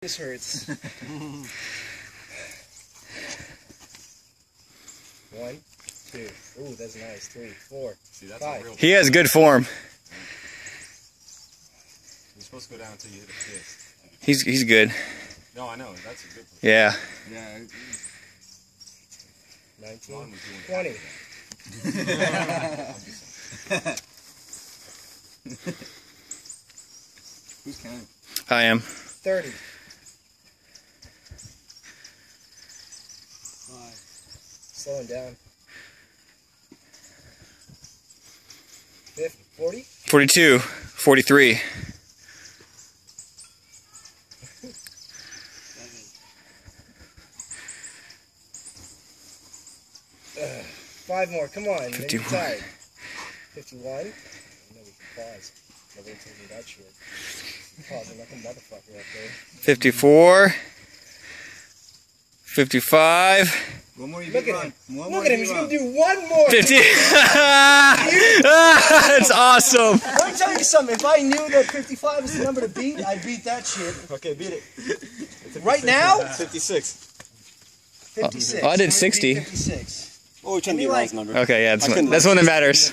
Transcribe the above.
This hurts. 1, 2. Ooh, that's nice. 3, 4. See, that's 5. a real. He has good form. You're supposed to go down until you hit a fist. He's good. No, I know. That's a good position. Yeah. Yeah. 19, 20. Who's counting? I am. 30. 5. Slowing down. 50, 40. 42. 43. 5 more. Come on. 51. 51. No, we can pause. Nobody told me that shit. Pausing like a motherfucker up there. 54. 55. One more, you Look can at run. him. One Look more, at him. you He's run. going to do one more. 50. That's awesome. Let me tell you something. If I knew that 55 was the number to beat, I'd beat that shit. Okay, beat it. Right now? 56. 56. Oh, I did I'm gonna beat 60. 56. Oh, we're trying to Give be me Ron's number. Okay, yeah, that's one that matters.